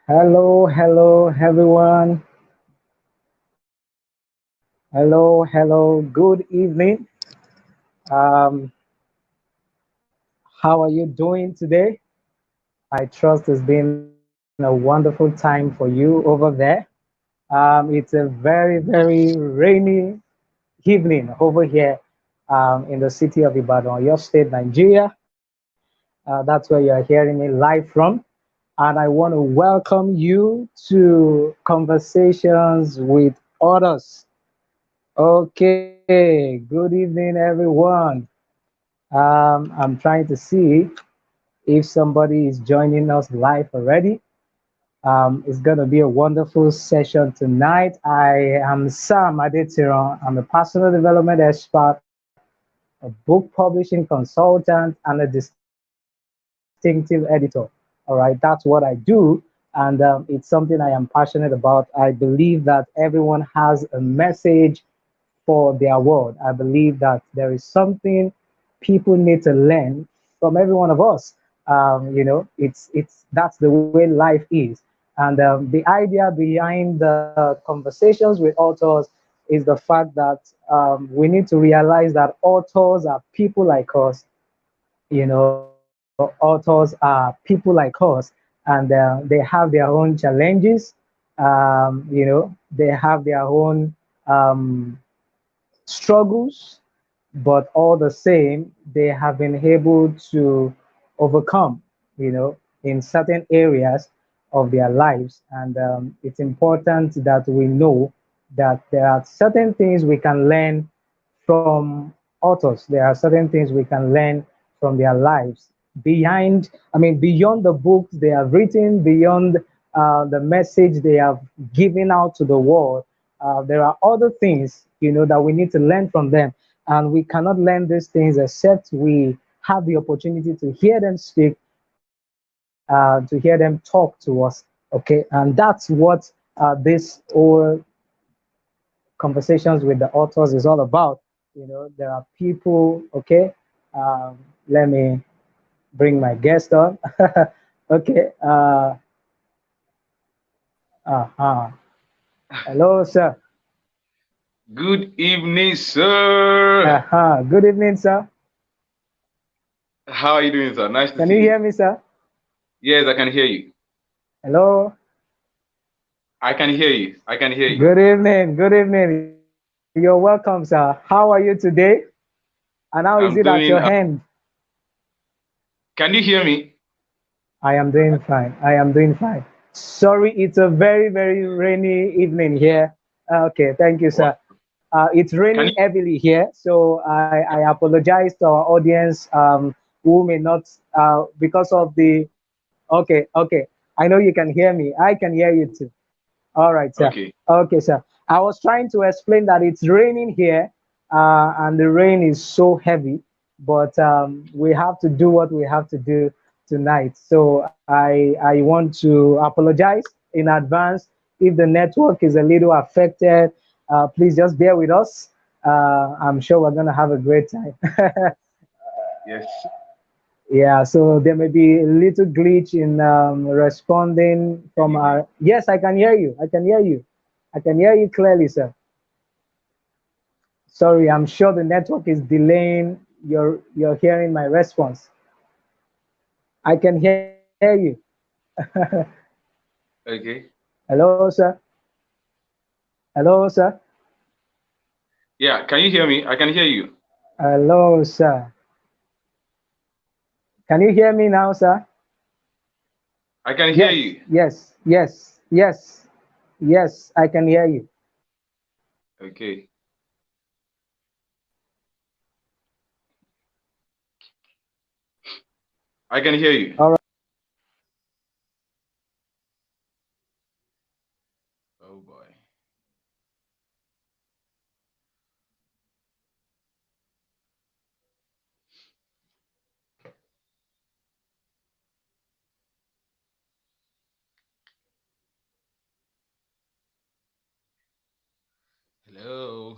Hello, hello, everyone. Hello, hello. Good evening. Um, how are you doing today? I trust it's been a wonderful time for you over there. It's a very, very rainy evening over here in the city of Ibadan, your state, Nigeria. That's where you're hearing me live from. And I want to welcome you to Conversations with Others. Okay, good evening, everyone. I'm trying to see if somebody is joining us live already. It's going to be a wonderful session tonight. I am Sam Adetiran. I'm a personal development expert, a book publishing consultant, and a distinctive editor. All right, that's what I do. And it's something I am passionate about. I believe that everyone has a message for their world. I believe that there is something people need to learn from every one of us. It's that's the way life is. And the idea behind the conversations with authors is the fact that we need to realize that authors are people like us. Authors are people like us, and they have their own challenges. They have their own um, struggles, but all the same, they have been able to overcome, in certain areas of their lives. And it's important that we know that there are certain things we can learn from authors. There are certain things we can learn from their lives beyond the books they have written, beyond the message they have given out to the world. There are other things, that we need to learn from them. And we cannot learn these things except we have the opportunity to hear them speak, to hear them talk to us. Okay. And that's what this whole conversations with the authors is all about. There are people, okay. Let me bring my guest on. Okay. Uh-huh. Hello, sir. Good evening, sir. Uh-huh. Good evening, sir. How are you doing, sir? Nice to Can see you hear you. me, sir? Yes, I can hear you. Hello. I can hear you. I can hear you. Good evening. Good evening. You're welcome, sir. How are you today? And how is it at your I'm hand? doing. Can you hear me? I am doing fine. I am doing fine. Sorry, it's a very, very rainy evening here. Okay, thank you, Wow. sir. It's raining Can you? heavily here, so I apologize to our audience who may not, because of the. Okay, okay. I know you can hear me. I can hear you too. All right, sir. Okay. Okay, sir. I was trying to explain that it's raining here, and the rain is so heavy, but we have to do what we have to do tonight. So I want to apologize in advance if the network is a little affected. Please just bear with us. I'm sure we're gonna have a great time. Yes. Yeah, so there may be a little glitch in responding Can from you hear? our. Yes, I can hear you. I can hear you. I can hear you clearly, sir. Sorry, I'm sure the network is delaying your hearing my response. I can hear you. Okay. Hello, sir. Hello, sir. Yeah. Can you hear me? I can hear you. Hello, sir. Can you hear me now, sir? I can hear Yes, you. yes, yes, yes, yes. I can hear you. Okay. I can hear you. All right. Oh boy. Hello.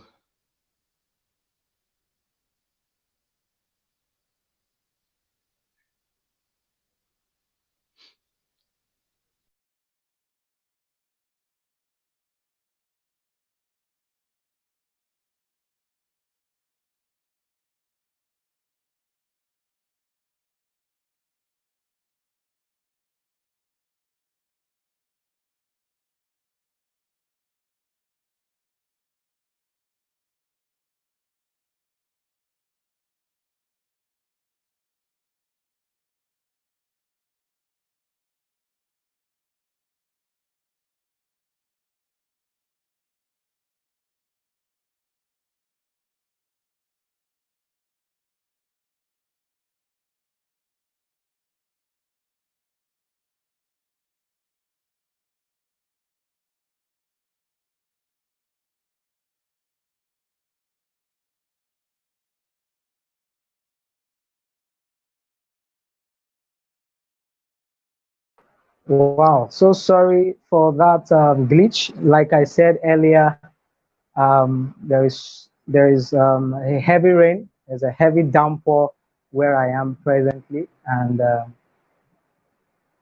Wow, so sorry for that glitch. Like I said earlier, there is a heavy rain. There's a heavy downpour where I am presently, and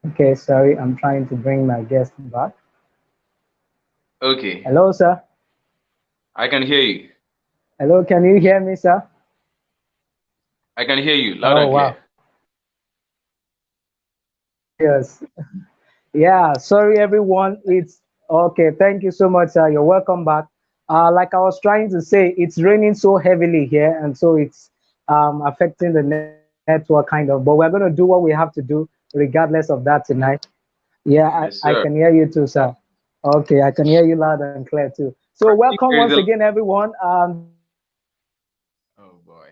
okay, sorry, I'm trying to bring my guest back. Okay, Hello, sir. I can hear you. Hello, can you hear me, sir? I can hear you loud Oh, and wow. clear. Yes. Yeah, sorry everyone. It's okay. Thank you so much. You're welcome back. Like I was trying to say, it's raining so heavily here, and so it's affecting the network kind of. But we're going to do what we have to do, regardless of that tonight. Yeah, I Yes, can sir. hear you too, sir. Okay, I can hear you loud and clear too. So I welcome think once there is again, a. everyone. This is the third time Oh boy.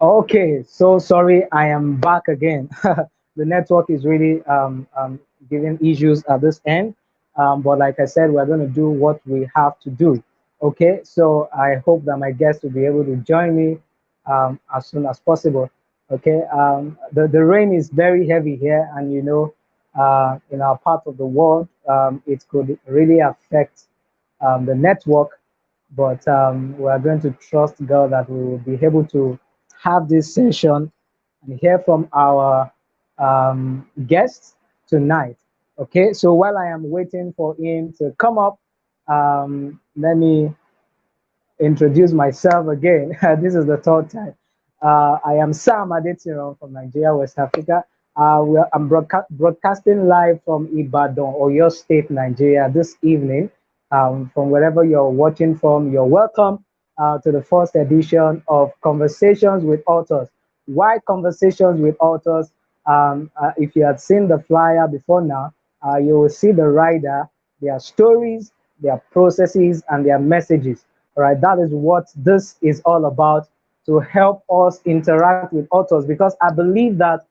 Okay, so sorry, I am back again. The network is really giving issues at this end. But like I said, we're going to do what we have to do. Okay, so I hope that my guests will be able to join me as soon as possible. Okay, the rain is very heavy here, and in our part of the world, it could really affect the network, but we are going to trust God that we will be able to have this session and hear from our guests tonight. Okay, so while I am waiting for him to come up, let me introduce myself again. This is the third time. I am Sam Adetiran from Nigeria, West Africa. I'm broadcasting live from Ibadan, Oyo State, Nigeria, this evening. From wherever you're watching from, you're welcome to the first edition of Conversations with Authors. Why Conversations with Authors? If you had seen the flyer before now, you will see the rider, their stories, their processes, and their messages. All right, that is what this is all about, to help us interact with authors, because I believe that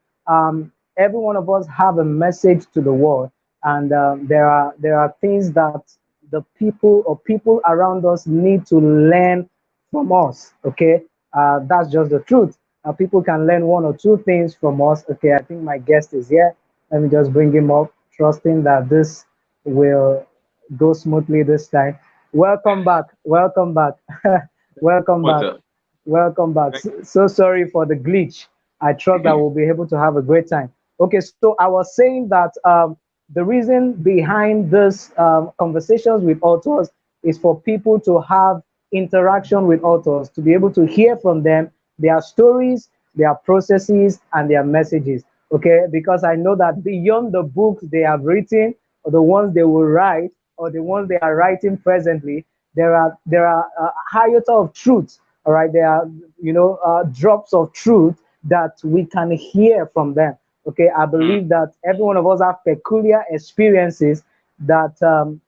every one of us have a message to the world, and there are things that the people around us need to learn from us. Okay, that's just the truth. People can learn one or two things from us. Okay, I think my guest is here. Let me just bring him up, trusting that this will go smoothly this time. Welcome back. Welcome back. Welcome What's back. up? Welcome back. Thank So sorry for the glitch. I trust that we'll be able to have a great time. Okay, so I was saying that the reason behind this conversations with authors is for people to have interaction with authors, to be able to hear from them, their stories, their processes, and their messages. Okay, because I know that beyond the books they have written, or the ones they will write, or the ones they are writing presently, there are iota of truth. All right, there are drops of truth that we can hear from them. Okay, I mm, believe that every one of us have peculiar experiences that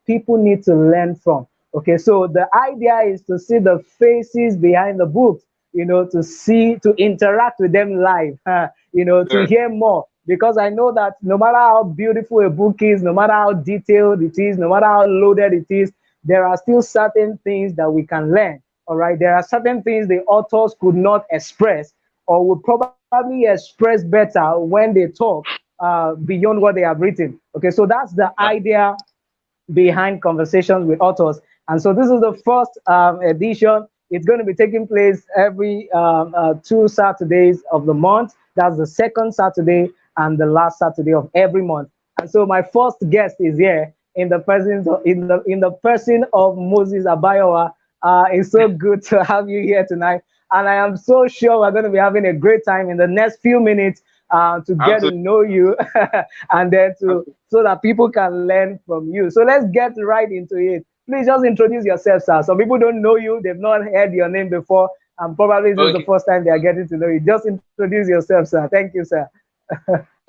people need to learn from. Okay, so the idea is to see the faces behind the books, to see, to interact with them live, to yeah, hear more. Because I know that no matter how beautiful a book is, no matter how detailed it is, no matter how loaded it is, there are still certain things that we can learn. All right, there are certain things the authors could not express or would probably express better when they talk beyond what they have written. Okay, so that's the yeah. idea behind conversations with authors. And so this is the first edition. It's going to be taking place every 2 Saturdays of the month. That's the second Saturday and the last Saturday of every month. And so my first guest is here in the person of Moses Abayowa. It's so good to have you here tonight, and I am so sure we're going to be having a great time in the next few minutes to get to Absolutely, know you, and then to absolutely. so that people can learn from you. So let's get right into it. Please just introduce yourself, sir. Some people don't know you; they've not heard your name before, and probably this is the Okay, first time they are getting to know you. Just introduce yourself, sir. Thank you, sir.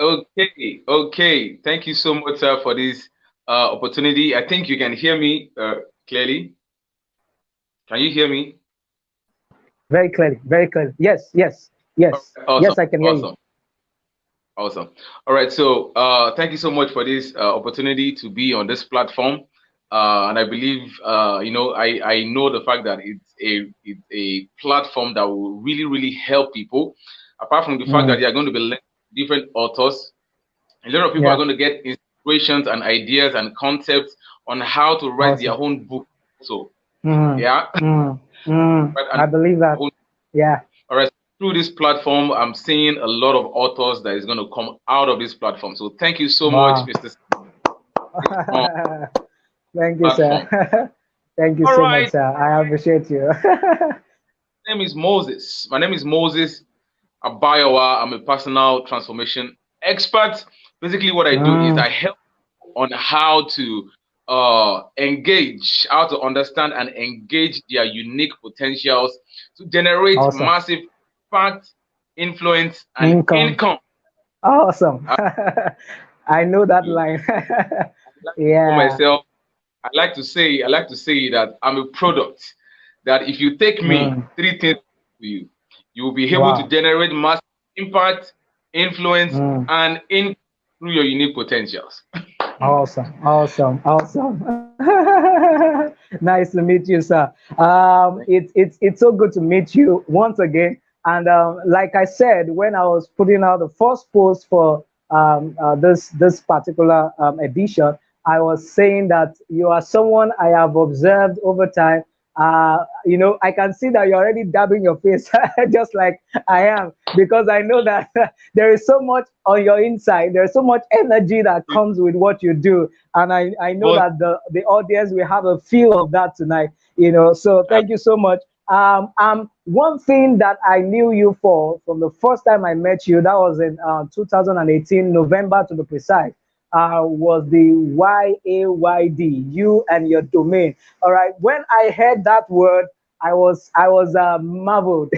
okay, okay. Thank you so much, sir, for this opportunity. I think you can hear me clearly. Can you hear me? Very clearly, very clearly. Yes, yes, yes, Awesome, yes. I can hear you. awesome. Awesome. All right. So, thank you so much for this opportunity to be on this platform. And I believe, I know the fact that it's a platform that will really, really help people. Apart from the fact that Mm, they are going to be learning different authors, a lot of people are yeah. going to get inspirations and ideas and concepts on how to write their Awesome. own book. So, Mm, yeah. mm, mm. Right. And I believe that. Yeah. all right. Through this platform, I'm seeing a lot of authors that is going to come out of this platform. So thank you so much, Wow. Mr. This strong Thank you, platform. sir. Thank you All so much, right. sir. I appreciate you. My name is Moses. My name is Moses Abayowa. I'm a personal transformation expert. Basically, what I do is Mm, I help on how to engage, how to understand and engage their unique potentials to generate awesome. massive impact, influence, and Income. income. Awesome. I I know that do. line. Like for Yeah. myself, I like to say that I'm a product that if you take me Mm, three things to you, you will be able to wow. generate massive impact, influence, Mm. and income through your unique potentials. Awesome, awesome, awesome. Nice to meet you, sir. It's so good to meet you once again. And like I said, when I was putting out the first post for this particular edition, I was saying that you are someone I have observed over time. I can see that you're already dabbing your face, just like I am, because I know that there is so much on your inside. There's so much energy that comes with what you do, and I know But that the audience will have a feel of that tonight. So uh, thank you so much. One thing that I knew you for from the first time I met you, that was in 2018 November to be precise. Was the YAYD, you and your domain. All right. When I heard that word, I was marveled.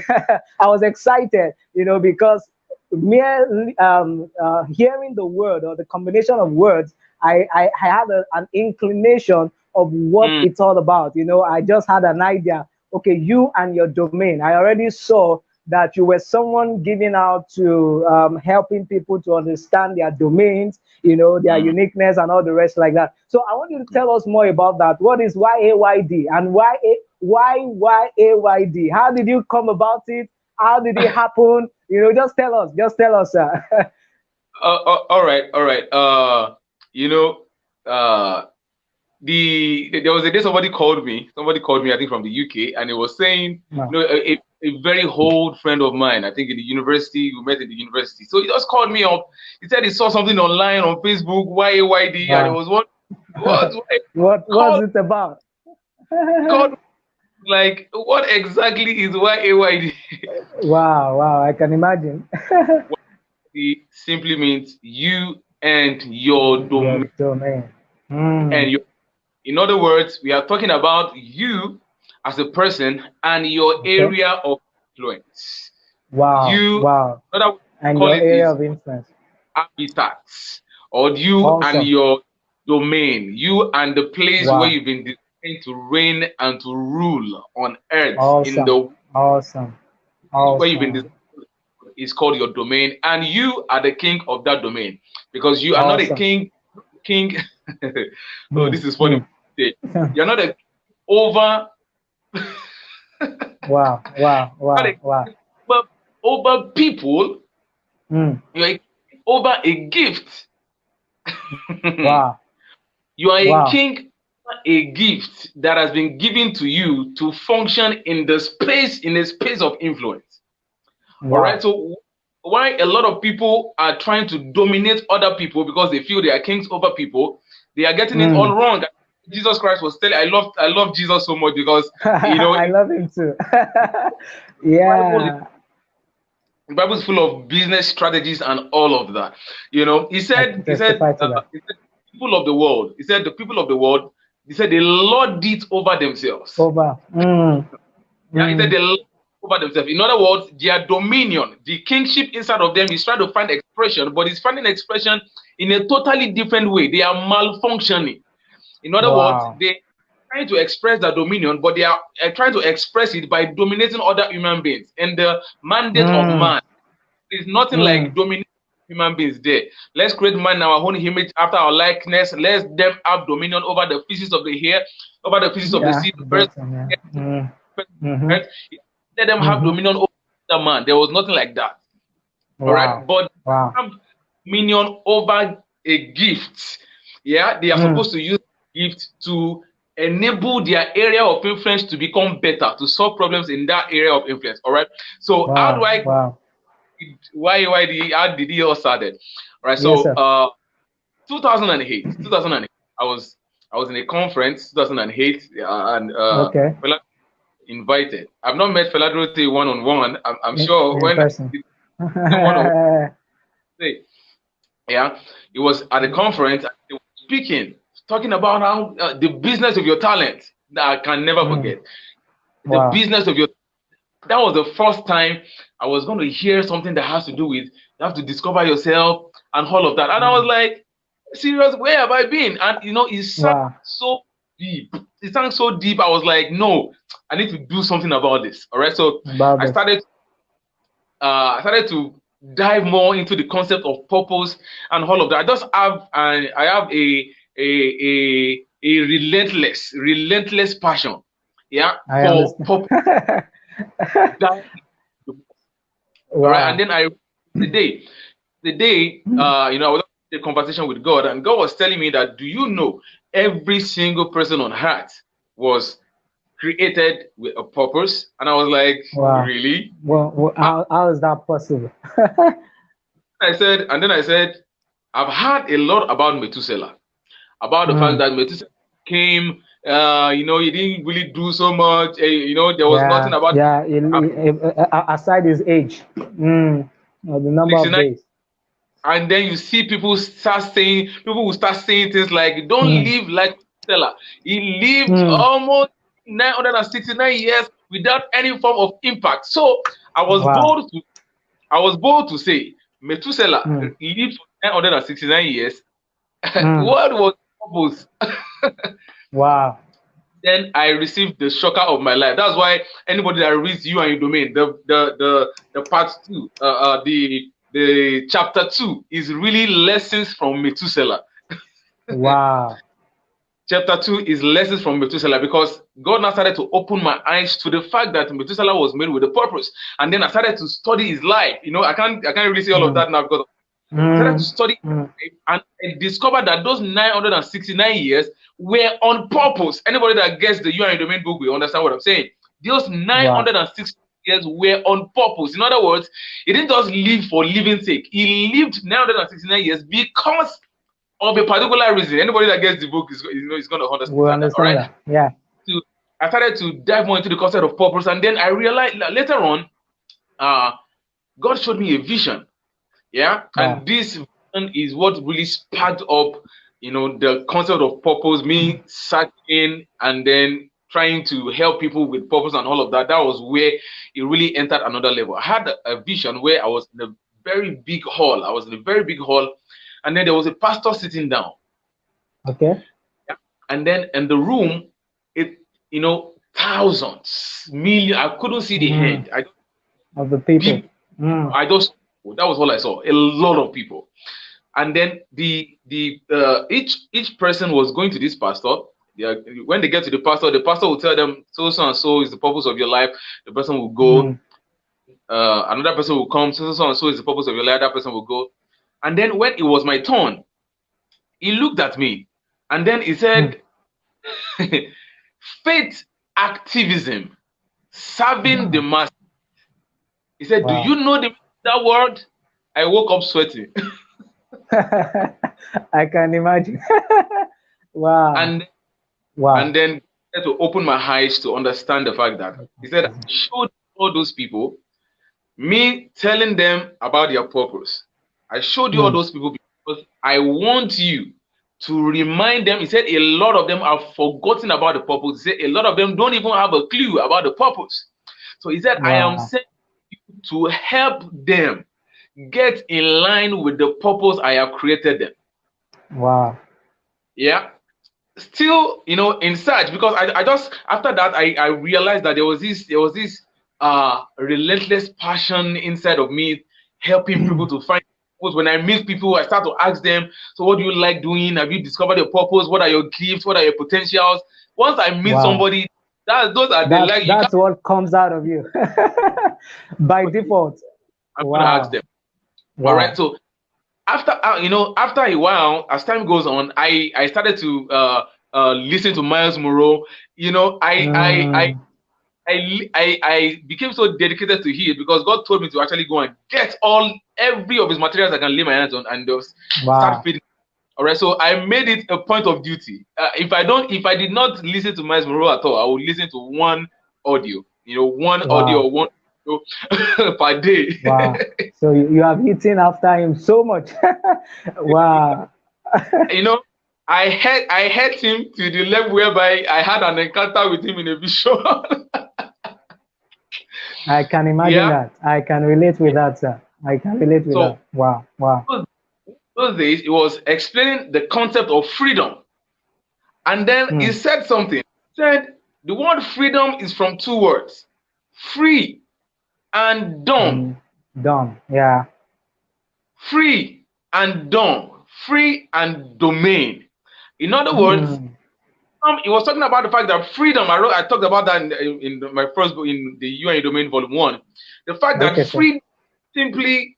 I was excited, because mere hearing the word or the combination of words, I had an inclination of what mm, it's all about. I just had an idea. Okay, you and your domain. I already saw that you were someone giving out to helping people to understand their domains, their mm. uniqueness and all the rest like that. So I want you to tell us more about that. What is YAYD and YAYD? How did you come about it? How did it happen? Just tell us. Just tell us, sir. All right, all right. You know, uh, there was a day somebody called me. Somebody called me, I think from the UK, and it was saying, Wow. a very old friend of mine. I think in the university, we met in the university. So he just called me up. He said he saw something online on Facebook, YAYD, and it Wow. was what What was called it about? called like what exactly is YAYD? Wow, wow, I can imagine. It simply means you and your Your domain domain. and Mm, your. In other words, we are talking about you as a person and your okay. area of influence. Wow. You, Wow. another way to And call your it area is of influence. habitats, or you and Awesome. your domain, you and the place where Wow. you've been designed to reign and to rule on earth in Awesome. the Awesome. where you've been designed Awesome. is called your domain, and you are the king of that domain because you are not a Awesome. king. Oh, Hmm. this is funny. Hmm. You're not a over Wow. Wow. not Wow. a Wow. over, over people, Hmm. you're a, over a gift. Wow. You are a Wow. king, a gift that has been given to you to function in the space, in a space of influence. All right. Wow. So why a lot of people are trying to dominate other people because they feel they are kings over people, they are getting it Hmm. all wrong. Jesus Christ was telling, I love Jesus so much because I love him too. the Bible is Yeah. the Bible is full of business strategies and all of that. He I said, can testify to that. people of the world. He said the people of the world. He said they lord it over themselves. Over. Hmm. Yeah, he said Hmm. they lord over themselves. In other words, their dominion, the kingship inside of them is trying to find expression, but it's finding expression in a totally different way. They are malfunctioning. In other words, Wow. they trying to express their dominion, but they are trying to express it by dominating other human beings. And the mandate of Hmm. man is nothing Hmm. like dominating human beings there. Let's create man in our own image after our likeness. Let them have dominion over the fishes of the air, over the fishes of the Yeah. sea, the birds, Bottom. Yeah. Hmm. Mm-hmm. right? Let them have Mm-hmm. dominion over the man. There was nothing like that. All right. Wow. But Wow. have dominion over a gift. Yeah, they are Hmm. supposed to use gift to enable their area of influence to become better, to solve problems in that area of influence. All right. So how do Wow. I Wow. why did he how did he all started? All right. Yes, So sir. 2008, I was in a conference 2008, and Okay. Fela invited. I've not met Fela Duroti one on one. I'm sure In when person. one on one, yeah, he was at the conference and he was speaking, talking about how the business of your talent that I can never Hmm. forget. The Wow. business of your that was the first time I was going to hear something that has to do with you have to discover yourself and all of that. And I was Hmm. like, serious, where have I been? And it sank Wow. so deep. It sank so deep. I was like, no, I need to do something about this. All right. So About I this. started I started to dive more into the concept of purpose and all of that. I have a relentless passion, yeah, I for understand. purpose. That, all right, and Wow. then the day Hmm. I was having a conversation with God, and God was telling me that, do you know every single person on earth was created with a purpose? And I was like, Wow. really? Well, how is that possible? And then I said, I've heard a lot about Methuselah, about the fact Hmm. that Methuselah came, he didn't really do so much, there was nothing Yeah. about Yeah. Aside his age. Hmm. The number of 69. days. And then you see people will start saying things like, don't Hmm. live like Methuselah. He lived Hmm. almost 969 years without any form of impact. So I was Wow. bold to, I was bold to say, Methuselah Hmm. lived for 969 years. Hmm. What was purpose? Wow. Then I received the shocker of my life. That's why anybody that reads you and your domain, the part two, the chapter two is really lessons from Methuselah. Wow. Chapter two is lessons from Methuselah because God now started to open my eyes to the fact that Methuselah was made with a purpose. And then I started to study his life. I can't really say all of Hmm. that now because I started to Hmm. study Hmm. and I discovered that those 969 years were on purpose. Anybody that gets the You and Your Domain book will understand what I'm saying. Those Wow. 960 years were on purpose. In other words, he didn't just live for living sake. He lived 969 years because of a particular reason. Anybody that gets the book is going to We understand that. All understand right. that. Yeah. So I started to dive more into the concept of purpose, and then I realized that later on, uh, God showed me a vision. Yeah, Wow. and this vision is what really sparked up, the concept of purpose, me searching, and then trying to help people with purpose and all of that, that was where it really entered another level. I had a vision where I was in a very big hall. I was in a very big hall, and then there was a pastor sitting down. Okay. Yeah. And then in the room, it, thousands, millions. I couldn't see the Mm. head. I Of the people. people. Mm. I just that was all I saw. A lot of people. And then each person was going to this pastor. When they get to the pastor will tell them so and so is the purpose of your life. The person will go. Mm. Another person will come. So and so is the purpose of your life. That person will go. And then when it was my turn, he looked at me, and then he Mm. said, "Faith activism, serving the Wow. mass." He said, "Do Wow. you know that word?" I woke up sweating, I can imagine. Wow. and Wow. then I had to open my eyes to understand the fact that he said, "I showed all those people me telling them about their purpose. I showed you all Mm. those people because I want you to remind them." He said a lot of them have forgotten about the purpose. He said a lot of them don't even have a clue about the purpose. So he said, "I am Wow. sent to help them get in line with the purpose I have created them." Wow. Yeah. Still, in search, because I just after that I realized that there was this relentless passion inside of me, helping people to find purpose. When I meet people, I start to ask them, "So what do you like doing? Have you discovered your purpose? What are your gifts? What are your potentials?" Once I meet Wow. somebody, those are the That's like you can't. that's what comes out of you by default. I'm gonna ask Wow. them. All right. Wow. So after a while, as time goes on, I started to listen to Miles Moreau. You know, Mm. I became so dedicated to it because God told me to actually go and get every of his materials I can lay my hands on and just start Wow. feeding. All right, so I made it a point of duty. If I did not listen to Miles Moreau at all, I would listen to one audio. One audio Wow. or one audio per day. Wow. So you have eaten after him so much. Wow. you know, I had him to the level whereby I had an encounter with him in a vision. I can imagine Yeah. that. I can relate with that, sir. I can relate with So that. Wow. Wow. those, those days, he was explaining the concept of freedom, and then he Mm. said something. He said the word freedom is from two words: free and dumb. And done. Yeah. Free and dumb. Free and domain. In other words, Mm. he was talking about the fact that freedom. I talked about that in my first book in the UN Domain Volume 1. The fact that Okay, sir. simply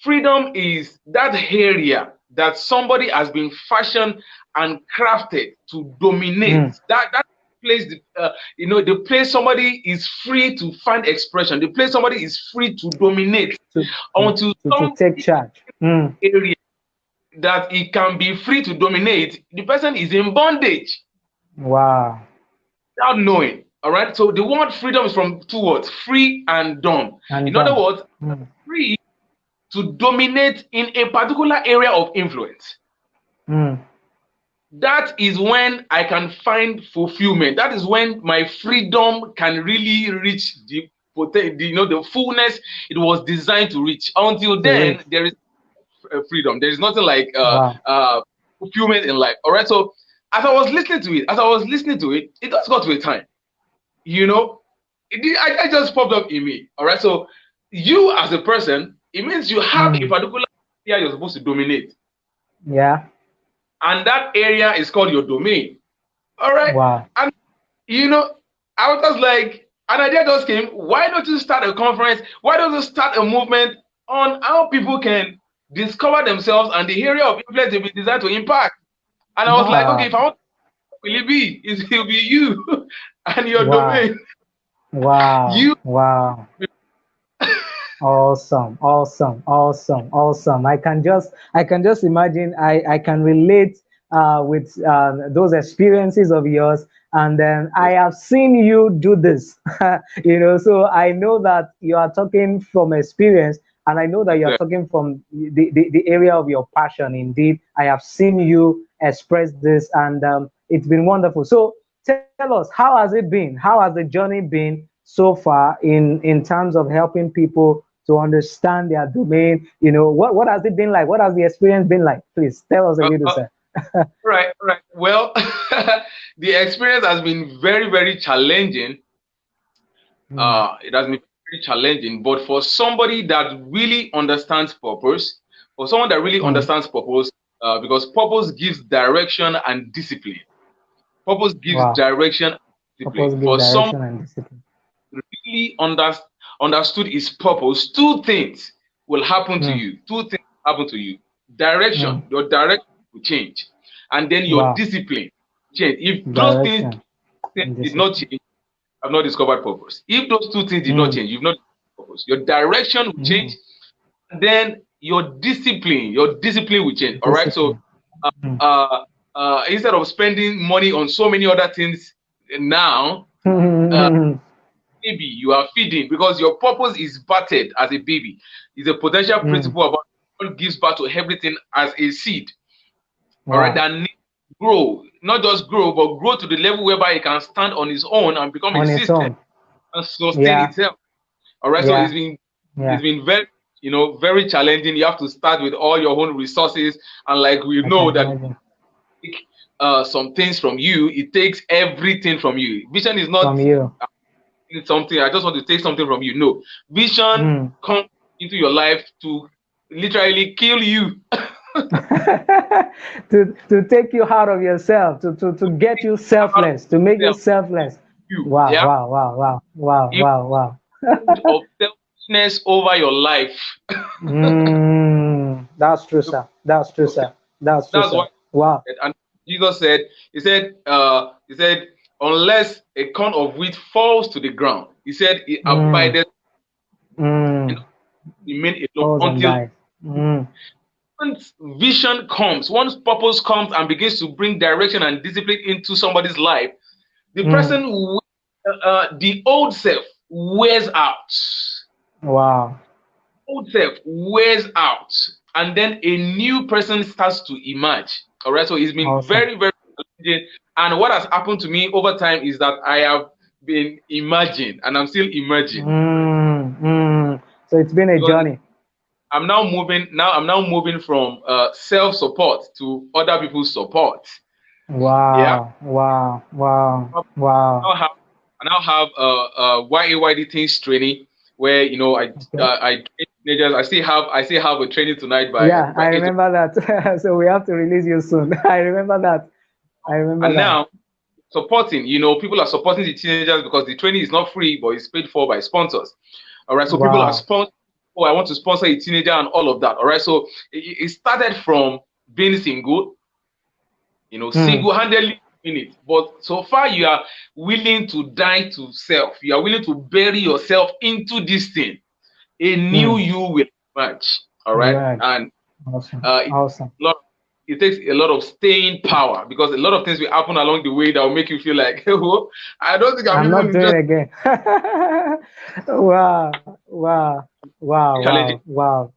freedom is that area that somebody has been fashioned and crafted to dominate. Mm. That place, the place somebody is free to find expression. The place somebody is free to dominate To, onto to some take charge. Mm. area that he can be free to dominate. The person is in bondage Wow. without knowing. All right. So the word freedom is from two words: free and dumb. And In other done. words, Mm. free to dominate in a particular area of influence. Mm. That is when I can find fulfillment. That is when my freedom can really reach the fullness it was designed to reach. Until To reach. then, there is freedom. There is nothing like Wow. fulfillment in life. All right. So as I was listening to it, it just got to a time. You know, I just popped up in me. All right. So you as a person, it means you have a Mm. particular area you're supposed to dominate, Yeah. and that area is called your domain. All right. Wow. And you know, I was just like, an idea just came. Why don't you start a conference? Why don't you start a movement on how people can discover themselves and the area of influence they've been designed to impact? And I was like, okay, Wow. if I want, will it be? It'll be you and your Wow. domain. Wow. You Wow. Awesome, awesome, awesome, awesome. I can just imagine. I can relate with those experiences of yours, and then I have seen you do this. So I know that you are talking from experience, and I know that you are talking from the area of your passion. Indeed, I have seen you express this, and it's been wonderful. So tell us, how has it been? How has the journey been so far in terms of helping people to understand their domain? What has it been like? What has the experience been like? Please tell us a little, sir. Right, right. Well, the experience has been very, very challenging. Mm, It has been very challenging, but for somebody that really understands purpose, for someone that really mm. understands purpose, because purpose gives direction and discipline. Purpose gives Wow. direction and discipline. Purpose give For someone direction and discipline. who really understood his purpose, two things will happen to Mm, you. Two things will happen to you. Direction, mm. your direction will change, and then your Wow. discipline change. If those Direction things and did not discipline. change, have not discovered purpose. If those two things did not Mm, change, you've not discovered purpose. Your direction will mm. change, and then your discipline will change. All right. So Discipline. Mm. uh, instead of spending money on so many other things now, uh, baby you are feeding because your purpose is battered as a baby. Is a potential Mm. principle about God gives birth to everything as a seed. All right, Wow. that needs to grow, not just grow, but grow to the level whereby it can stand on its own and become a On its system own. and sustain Yeah. itself. All right, so Yeah. it's been very very challenging. You have to start with all your own resources, and like we I can know that imagine. take some things from you, it takes everything from you. Vision is not From you. something I just want to take something from you. No, vision Mm. comes into your life to literally kill you. To take you out of yourself, to get you Out of selfless, to make you yourself, selfless. you, Wow, yeah, wow, wow, wow, wow, you wow, wow. of selfishness over your life. That's true, sir. That's true, So sir. That's true, that's sir. why, Wow. and Jesus said, he said, unless a corn of wheat falls to the ground, he said, it Mm, abideth and mm. remain alone Falls and until dies. Mm, once vision comes, once purpose comes and begins to bring direction and discipline into somebody's life, the mm. person, the old self wears out. Wow. Old self wears out, and then a new person starts to emerge. All right, so it's been Awesome. very, very challenging. And what has happened to me over time is that I have been emerging, and I'm still emerging So it's been a because journey. I'm now moving. Now I'm now moving from self-support to other people's support. Yeah. Wow. Wow. Wow. Wow. now have I now have YAYD things training where Okay. I train teenagers. I still have a training tonight by Yeah, by I 8 o'clock. remember that. So we have to release you soon. I remember that. I remember And that. now supporting, people are supporting the teenagers because the training is not free, but it's paid for by sponsors. All right, so people are Wow. sponsoring. Oh, I want to sponsor a teenager and all of that. All right, so it started from being single, Mm, single-handedly in it. But so far, you are willing to die to self. You are willing to bury yourself into this thing. A new mm. you will emerge. All right, Emerge. and Awesome. uh, it, Awesome. a lot, it takes a lot of staying power because a lot of things will happen along the way that will make you feel like, oh, I don't think I'm I'm not even doing just it again. Wow. Wow. Wow. Wow. challenging. Wow.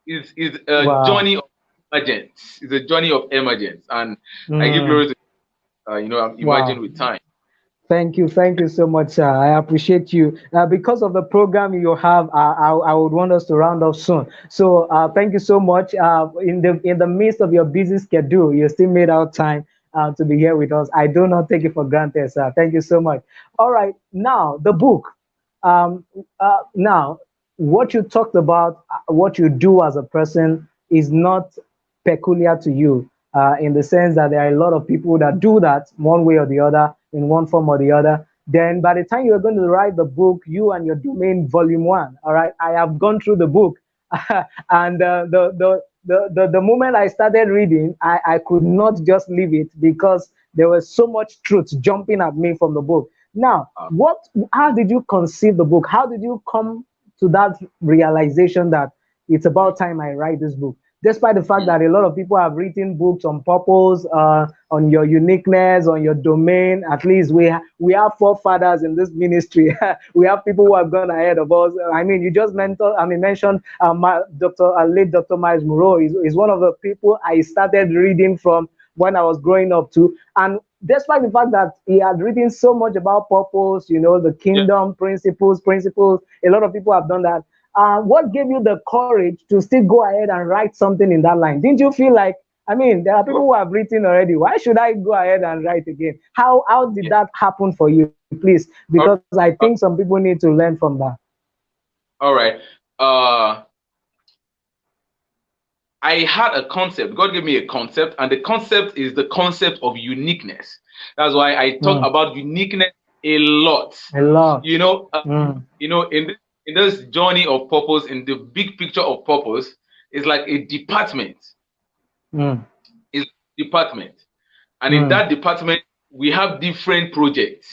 Is a Wow. journey of emergence. It's a journey of emergence, and I give Mm, glory to I'm emerging wow. with time. Thank you so much, sir. I appreciate you. Because of the program you have, I would want us to round off soon. So, thank you so much. In the midst of your busy schedule, you still made out time to be here with us. I do not take it for granted, sir. Thank you so much. All right, now the book. Now, what you talked about, what you do as a person, is not peculiar to you, in the sense that there are a lot of people that do that one way or the other, in one form or the other. Then by the time you're going to write the book, you and your domain volume one, all right, I have gone through the book. And the moment I started reading, I could not just leave it because there was so much truth jumping at me from the book. Now, Uh, how did you conceive the book? How did you come to that realization that it's about time I write this book? Despite the fact mm, that a lot of people have written books on purpose, on your uniqueness, on your domain. At least we have forefathers in this ministry. We have people who have gone ahead of us. I mean, you just mentioned Dr. Miles Moreau is one of the people I started reading from when I was growing up too. And despite the fact that he had written so much about purpose, the Yeah. kingdom principles, a lot of people have done that. What gave you the courage to still go ahead and write something in that line? Didn't you feel like, I mean, there are people Oh, who have written already. Why should I go ahead and write again? How did yeah. that happen for you, please? Because All I think some right. people need to learn from that. All right. Uh, I had a concept. God gave me a concept, and the concept is the concept of uniqueness. That's why I talk Mm, about uniqueness a lot. a lot. You know, Mm, in this journey of purpose, in the big picture of purpose, it's like a department. mm, It's a department, and in mm. that department, we have different projects.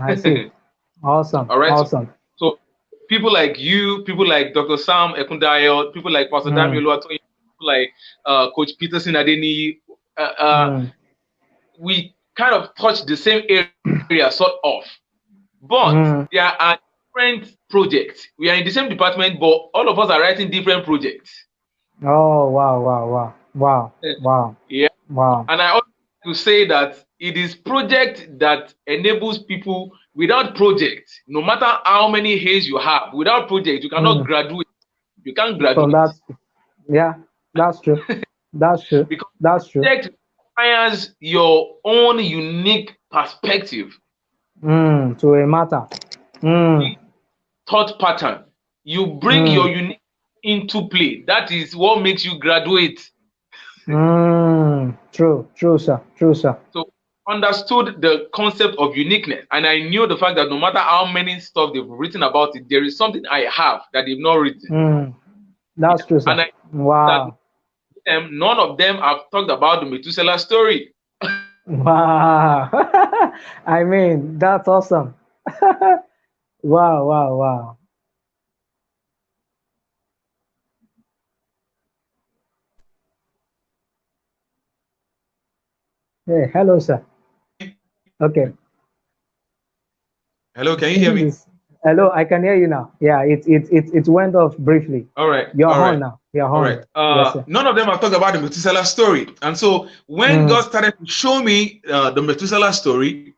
I see. Awesome. All right. Awesome. So people like you, people like Dr. Sam Ekundayo, people like Pastor Dami Mm, Oluwatoyin, people like Coach Peterson Adeni, uh, uh, mm, we kind of touch the same area, sort of. But mm. there are different projects. We are in the same department, but all of us are writing different projects. Oh, wow, wow, wow, wow, wow, Yeah. wow. And I also like to say that it is project that enables people. Without project, no matter how many A's you have, without project, you cannot Mm. graduate. You can't From graduate that, yeah, that's true. That's true. because That's true. project requires your own unique perspective, To a matter. Mm, thought pattern. You bring your mm, unique into play. That is what makes you graduate. True, true, sir. True, sir. So understood the concept of uniqueness, and I knew the fact that no matter how many stuff they've written about it, there is something I have that they've not written. Mm, that's Yeah. true, sir. And I that Wow, none of them have talked about the Methuselah story. wow. I mean, that's awesome. Wow, wow, wow. Hey, hello, sir. Okay. Hello, can you I hear think me? this. Hello, I can hear you now. Yeah, it went off briefly. All right, You're all on right, now. You're all on. right. Yes, sir. None of them have talked about the Methuselah story. And so when Mm, God started to show me the Methuselah story,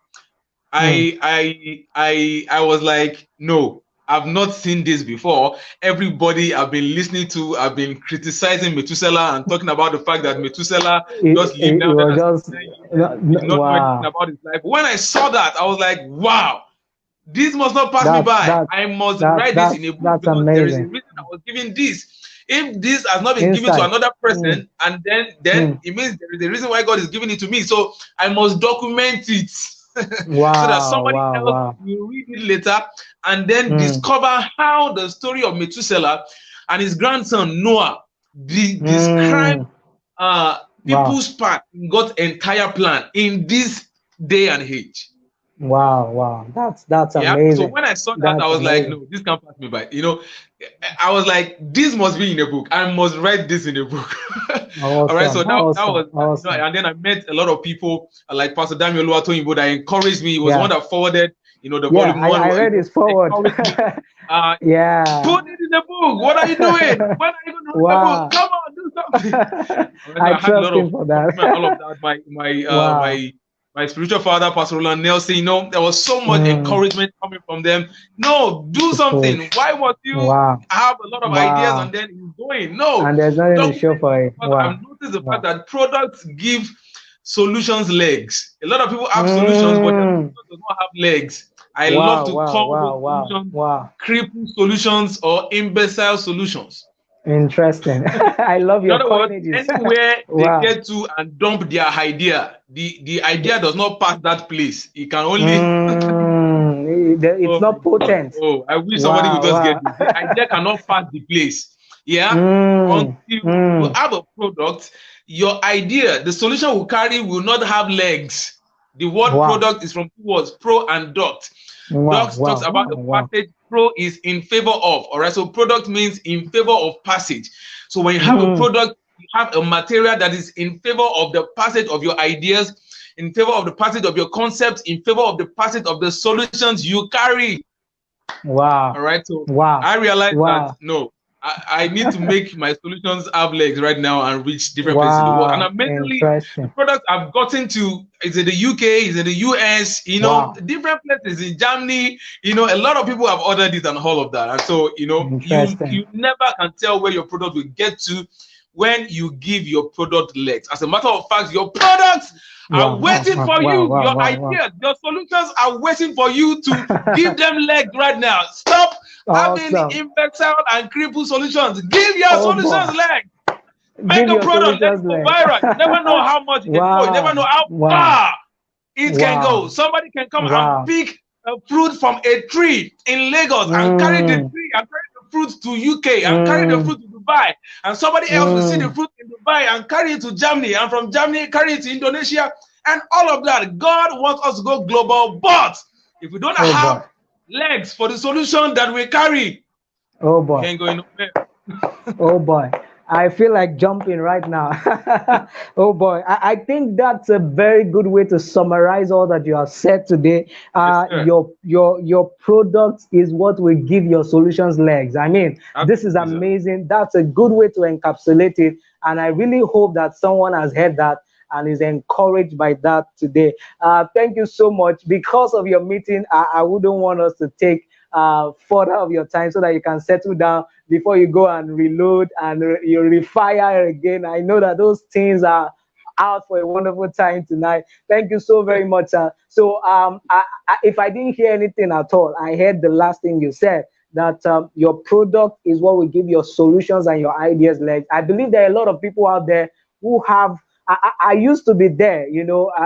mm, I was like, no, I've not seen this before. Everybody I've been listening to, I've been criticizing Methuselah and talking about the fact that Methuselah just lived it down there was and just 10 years, did not know anything wow. about his life. When I saw that, I was like, wow, this must not pass me That by. that I must that write this in that's a book that's because there is a amazing. reason I was given this. If this has not been given to Insight. another Mm, person, and then mm. it means there is a reason why God is giving it to me. So I must document it so that Wow, somebody wow, else wow. will read it later and then Mm, discover how the story of Methuselah and his grandson Noah describe mm. uh, Wow, people's part in God's entire plan in this day and age. wow, wow. That's Yeah. So amazing. when I saw that, I That's was like, amazing. no, this can't pass me by. I was like, this must be in a book. I must write this in a book. All right. So Awesome, that awesome, was, awesome. and then I met a lot of people like Pastor Dami Oluwatoyinbo that encouraged me. He was the one Yeah, that forwarded, the yeah. volume I one, I read his forward. encouraged me. Uh, Yeah. Put it in the book. What are you doing? When are you going to read the book? Wow. Come on, do something. All right, so I I had a trust lot him of for encouragement, all of that. that. Wow. My spiritual father, Pastor Roland Nelson, there was so much Mm, encouragement coming from them. No, do to something. push. Why must you Wow. have a lot of ideas and Wow. then he's going? No, And there's nothing to document show for it it. because I've Wow. noticed the fact Wow. that products give solutions legs. A lot of people have solutions, but their Mm. solutions do not have legs. I love Wow. to Wow. call those Wow. Wow. solutions Wow. cripple solutions or imbecile solutions. Interesting. I love In your other words, coinages. anywhere they Wow. get to and dump their idea, the idea does not pass that place. It can only It's oh not God, potent. oh, I wish somebody would Wow. just get Wow. this. The idea cannot pass the place. Yeah. Until Mm. you Mm. have a product, your idea, the solution will carry will not have legs. The word Wow. product is from two words, pro and duct. Wow. Duct talks Wow. about Wow. the Wow. passage, pro is in favor of. All right. So product means in favor of passage. So when you have a Mm. product, you have a material that is in favor of the passage of your ideas, in favor of the passage of your concepts, in favor of the passage of the solutions you carry. All Wow. right. So Wow. I realized that Wow. no, I need to make my solutions have legs right now and reach different places in the world. And Wow, amazingly, the interesting. products I've gotten to is in the UK, is in the US, Wow, different places in Germany. A lot of people have ordered it and all of that. And so, you interesting. never can tell where your product will get to when you give your product legs. As a matter of fact, your products are Wow, wow, waiting wow, for wow, you. wow, Your wow, wow. ideas, your solutions are waiting for you to give them legs right now. Stop having Awesome. imbecile and crippled solutions. Give your Oh boy. solutions legs. Make Give a your product, let it solutions go leg. viral. You never know how much it can go. You never know Wow, how wow, far it can go. wow, Somebody can come and wow. pick a fruit from a tree in Lagos and carry the Mm, tree and carry the fruit to UK and carry the mm, fruit to Dubai. And somebody else will see the mm. fruit in Dubai and carry it to Germany. And from Germany, carry it to Indonesia. And all of that. God wants us to go global. But if we don't Oh boy. have legs for the solution that we carry, Oh we boy. ain't going nowhere. Oh boy, I feel like jumping right now. Oh boy, I think that's a very good way to summarize all that you have said today. Yes, sir. Your product is what will give your solutions legs. I mean, this is Absolutely, sir. amazing. That's a good way to encapsulate it, and I really hope that someone has heard that and is encouraged by that today. Thank you so much. Because of your meeting, I wouldn't want us to take further of your time so that you can settle down before you go and reload and you refire again. I know that those things are out for a wonderful time tonight. Thank you so very much, sir. So, if I didn't hear anything at all, I heard the last thing you said that your product is what will give your solutions and your ideas legs. I believe there are a lot of people out there who have. I used to be there,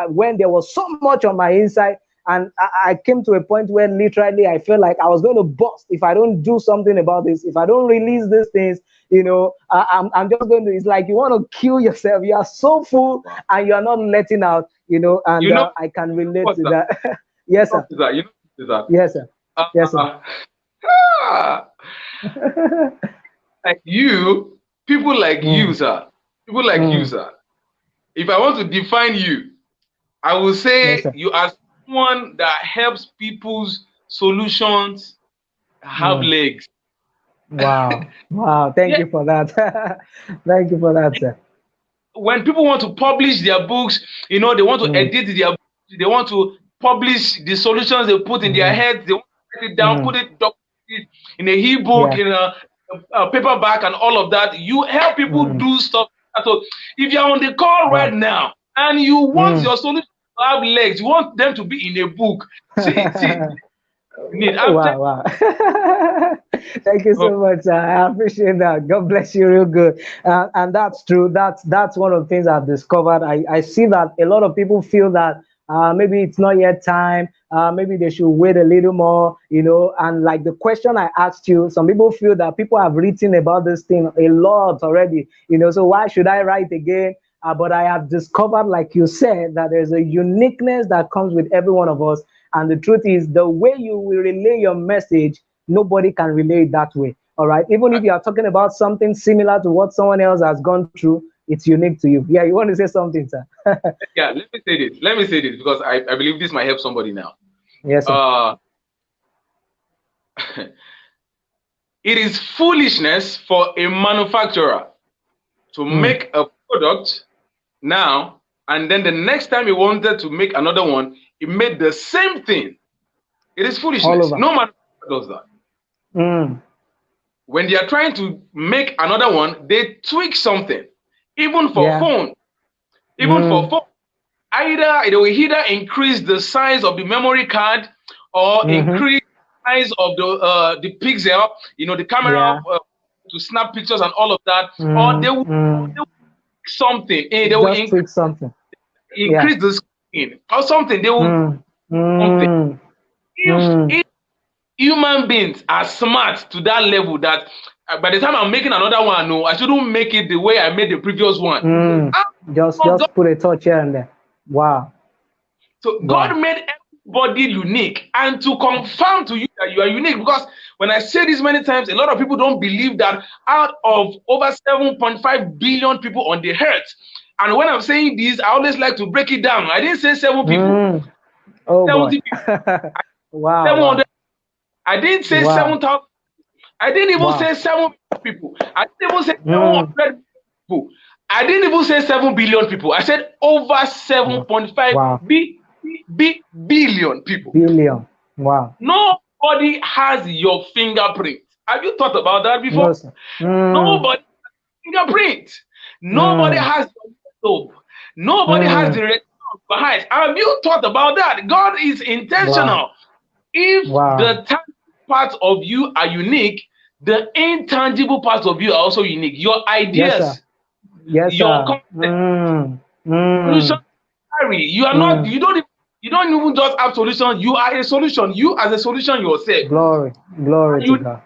when there was so much on my inside, and I came to a point where literally I felt like I was going to bust if I don't do something about this. If I don't release these things, I'm just going to. It's like you want to kill yourself. You are so full Wow. and you are not letting out. And You know I can relate what's to that? that. Yes, sir. What's that? What's that? Yes, sir. Yes, sir. Uh, ah, like you, people like you, Mm, sir. People like you, mm. sir. If I want to define you, I will Yes, say sir. you are someone that helps people's solutions have Mm. legs. Wow. Wow. Thank Yeah, you for that. Thank you for that, sir. when people want to publish their books, they want to Mm, edit their books, they want to publish the solutions they put in their mm, heads, they want to write it down, mm. document it in a ebook, Yeah. in a paperback, and all of that. You help people Mm, do stuff. So if you're on the call right wow. now and you want Mm. your solution to have legs, you want them to be in a book, see, you need. I'm telling Wow, wow. Thank you you, so much. I appreciate that. God bless you real good. And that's true. That's one of the things I've discovered. I see that a lot of people feel that maybe it's not yet time. Maybe they should wait a little more, And like the question I asked you, some people feel that people have written about this thing a lot already, So why should I write again? But I have discovered, like you said, that there's a uniqueness that comes with every one of us. And the truth is, the way you will relay your message, nobody can relay it that way. All right. Even if you are talking about something similar to what someone else has gone through, it's unique to you. Yeah, you want to say something, sir? yeah, let me say this. Let me say this because I believe this might help somebody now. Yes, sir. Uh, it is foolishness for a manufacturer to Mm. make a product now, and then the next time he wanted to make another one, he made the same thing. It is All foolishness. over. No manufacturer does that. Mm. When they are trying to make another one, they tweak something. Even for Yeah. phone, even for Mm. phone, either they will either increase the size of the memory card or Mm-hmm. increase the size of the pixel, the camera Yeah. to snap pictures and all of that, or Mm. they Mm. will something. They will Just tweak something. Yeah. increase the screen or something. They will Mm. something. Mm. If Mm. human beings are smart to that level that by the time I'm making another one, no, I shouldn't make it the way I made the previous one. Mm. Ah, oh God. Just put a touch here and there. Wow. So God Wow. made everybody unique, and to confirm to you that you are unique, because when I say this many times, a lot of people don't believe that out of over 7.5 billion people on the earth, and when I'm saying this, I always like to break it down. I didn't say 7 people, Mm. Oh boy. 70 people, Wow. 700. Wow. I didn't say Wow. 7,000. I didn't even Wow. say 7 people. I didn't even say Mm. 700 people. I didn't even say 7 billion people. I said over Wow. 7.5 Wow. billion people. Billion. Wow. Nobody has your fingerprint. Have you thought about that No, before? sir. Mm. Nobody has fingerprint. Nobody Mm. has your soap. Nobody has the Mm. retina behind. Have you thought about that? God is Wow. intentional. If Wow. the tangible parts of you are unique, the intangible parts of you are also unique. Your Yes, sir. ideas, Yes, your sir. concept, Mm. solution Mm. carry. You are not. Mm. You don't even just have solution. You are a solution. You as a solution yourself. Glory. Glory to You God.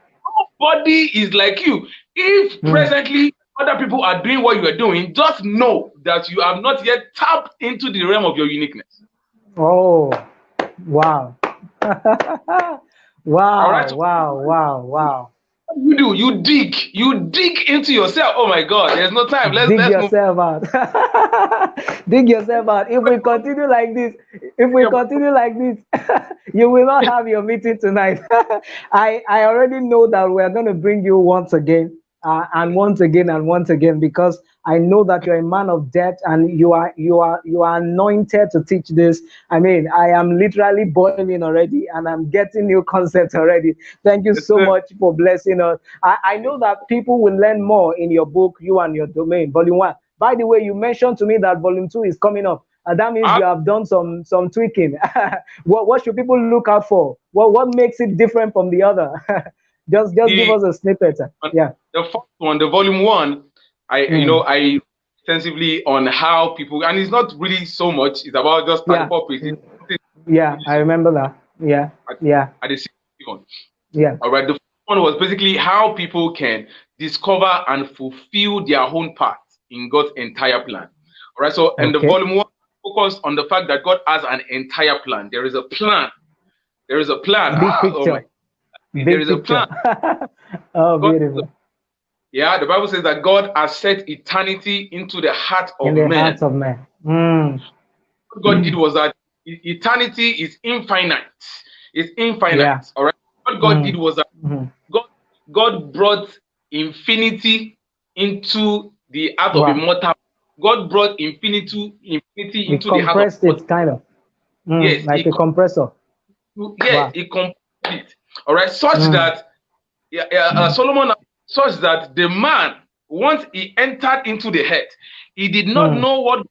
nobody is like you. If Mm. presently other people are doing what you are doing, just know that you have not yet tapped into the realm of your uniqueness. Oh, wow. All Wow, right. So wow, wow, wow. what do you do? You dig into yourself. Oh my God, there's no time. Let's Dig let's move. yourself out. Dig yourself out. If we continue like this, if we continue like this, you will not have your meeting tonight. I already know that we are going to bring you once again, and once again and once again, because I know that you're a man of depth and you are anointed to teach this. I mean, I am literally boiling already and I'm getting new concepts already. Thank you Yes, so sir. much for blessing us. I know that people will learn more in your book, You and Your Domain, Volume 1. By the way, you mentioned to me that Volume 2 is coming up. That means I, you have done some tweaking. What should people look out for? What makes it different from the other? Just give the us a snippet. Yeah. the first one, the volume one, Mm. I extensively on how people, and it's not really so much. It's about just Yeah. 34 pages. Mm. Yeah, Really I so remember that. Yeah. at, Yeah. at the same one. Yeah. All right. The first one was basically how people can discover and fulfill their own part in God's entire plan. All right. So, and the Okay. volume one focused on the fact that God has an entire plan. There is a plan. There is a plan. Big Oh my! picture. There Big is a picture. plan. Oh, God, beautiful. yeah, the Bible says that God has set eternity into the heart In of the man. hearts of men. Mm. What God did was that eternity is infinite. It's Yeah. infinite. All right. What God did Mm. was that Mm. God God brought infinity into the heart of a Wow. mortal. God brought infinity It into the heart of compressed a mortal. it kind of. Mm. Yes, Like a compressor. yes, Wow. he compressed it. All right, such Mm. that yeah, Solomon, such that the man, once he entered into the head, he did not Mm. know what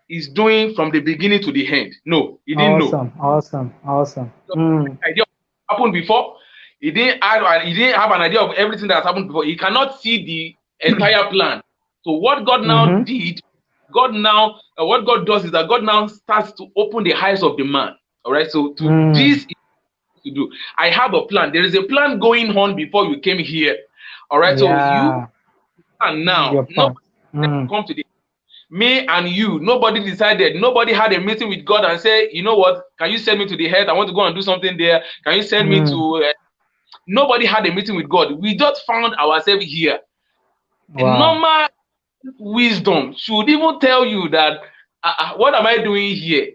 he's doing from the beginning to the end. No, he didn't know. Awesome. Awesome. Awesome. So, Mm. idea of what happened before. He didn't have an idea of everything that has happened before. He cannot see the entire plan. So what God now Mm-hmm. did, what God does is that God now starts to open the eyes of the man. All right. So to Mm. this to do. I have a plan. There is a plan going on before you came here. All right. So you Yeah. and Your now part. nobody Mm. come to the me and you. Nobody decided. Nobody had a meeting with God and say, you know what? Can you send me to the head? I want to go and do something there. Can you send me Mm. to? Nobody had a meeting with God. We just found ourselves here. Wow. Normal wisdom should even tell you that what am I doing here?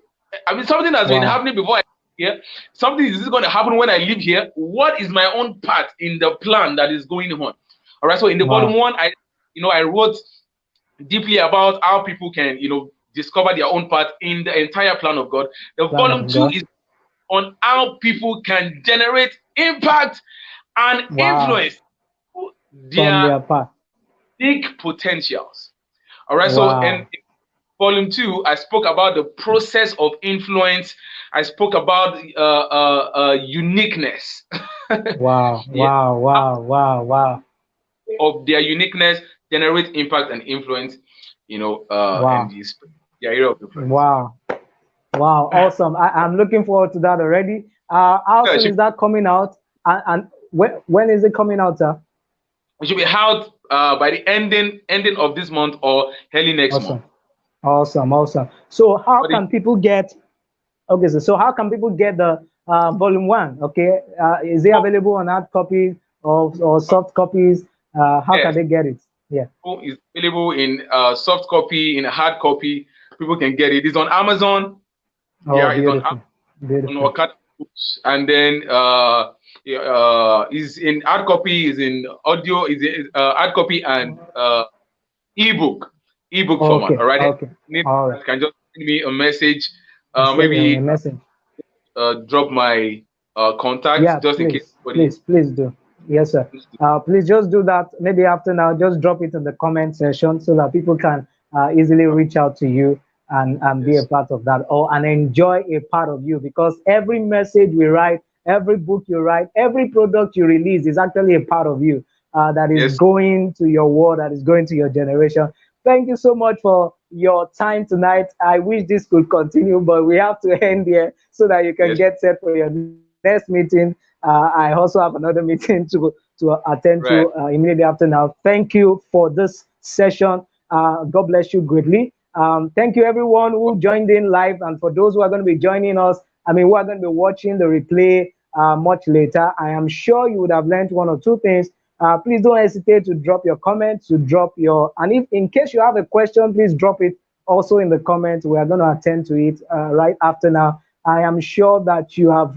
I mean, something has been Wow. happening before I here. Something is going to happen when I live here. What is my own part in the plan that is going on? All right. So in the volume Wow. one, I wrote deeply about how people can, discover their own part in the entire plan of God. The Plan volume of two God. is on how people can generate impact and Wow. influence From their their part. big potentials. All right. So, and Wow. in volume two, I spoke about the process of influence. I spoke about uniqueness. Wow. Yeah, Wow. Wow. Wow. Wow. of their uniqueness generate impact and influence. And Wow. the area of influence. Wow. Wow. Awesome. I'm looking forward to that already. How Yeah, soon is that coming out? And when is it coming out, sir? it should be out by the ending of this month or early next month. Awesome. Awesome. Awesome. So how But it, can people get, okay, so how can people get the volume one? Okay. Is it oh, available on hard copy or soft copies? How can yes, they get it? Yeah. is available in soft copy, in a hard copy. People can get it. It's on Amazon. Oh, Yeah, it's on beautiful. Amazon. Beautiful. books, and then is in hard copy, is in audio, is in hard copy and ebook, ebook format. Okay, All right. okay, Need all right. that can just send me a message. Send me a Maybe message. drop my contact Yeah, just in case please, anybody please do. Yes, sir. wants to. Please just do that. Maybe after now, just drop it in the comment section so that people can easily reach out to you and be a Yes, part of that or and enjoy a part of you because every message we write, every book you write, every product you release is actually a part of you that is yes, going to your world, that is going to your generation. Thank you so much for your time tonight. I wish this could continue, but we have to end here so that you can yes. get set for your next meeting. I also have another meeting to attend to Right. immediately after now. Thank you for this session. God bless you greatly. Thank you everyone who joined in live, and for those who are going to be joining us. I mean, who are going to be watching the replay much later. I am sure you would have learned one or two things. Please don't hesitate to drop your comments, to drop your, and if in case you have a question, please drop it also in the comments. We are going to attend to it right after now. I am sure that you have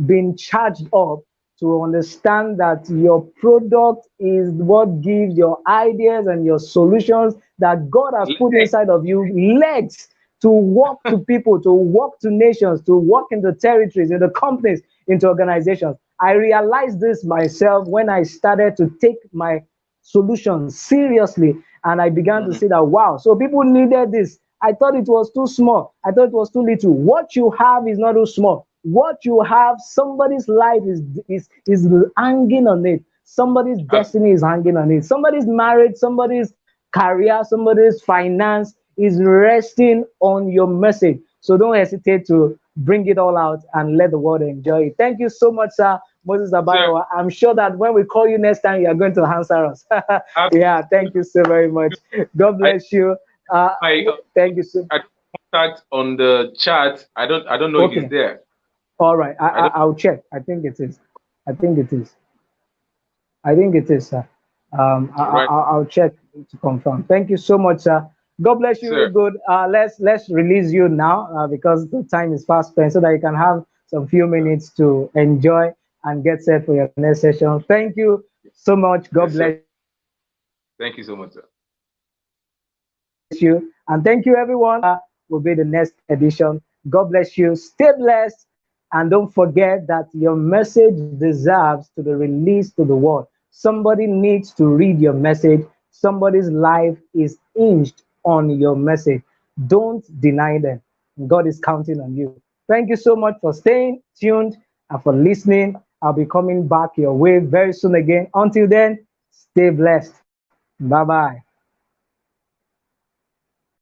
been charged up to understand that your product is what gives your ideas and your solutions that God has put Leg. inside of you legs to walk to people, to walk to nations, to walk in the territories, in the companies, into organizations. I realized this myself when I started to take my solutions seriously and I began to Mhm. see that wow, so people needed this. I thought it was too small, I thought it was too little. What you have is not too small. What you have, somebody's life is hanging on it. Somebody's destiny is hanging on it. Somebody's marriage, somebody's career, somebody's finance is resting on your message. So don't hesitate to bring it all out and let the world enjoy it. Thank you so much, sir. Moses So, Abayowa. I'm sure that when we call you next time, you are going to answer us. Yeah, thank absolutely. you so very much. God I bless you. Uh, my Thank you so. I contact on the chat. I don't know if it's Okay, there. all right. I don't. I'll check. I think it is. I think it is. I think it is, sir. Right, I'll check to confirm. Thank you so much, sir. God bless you real sir. good. Let's release you now because the time is fast spent, so that you can have some few minutes to enjoy and get set for your next session. Thank you so much. God Yes, sir. bless you, and thank you Thank you everyone so who much, sir. joined in live. Will be the next edition. God bless you. Stay blessed. And don't forget that your message deserves to be released to the world. Somebody needs to read your message. Somebody's life is hinged on your message. Don't deny them. God is counting on you. Thank you so much for staying tuned and for listening. I'll be coming back your way very soon again. Until then, stay blessed. Bye bye.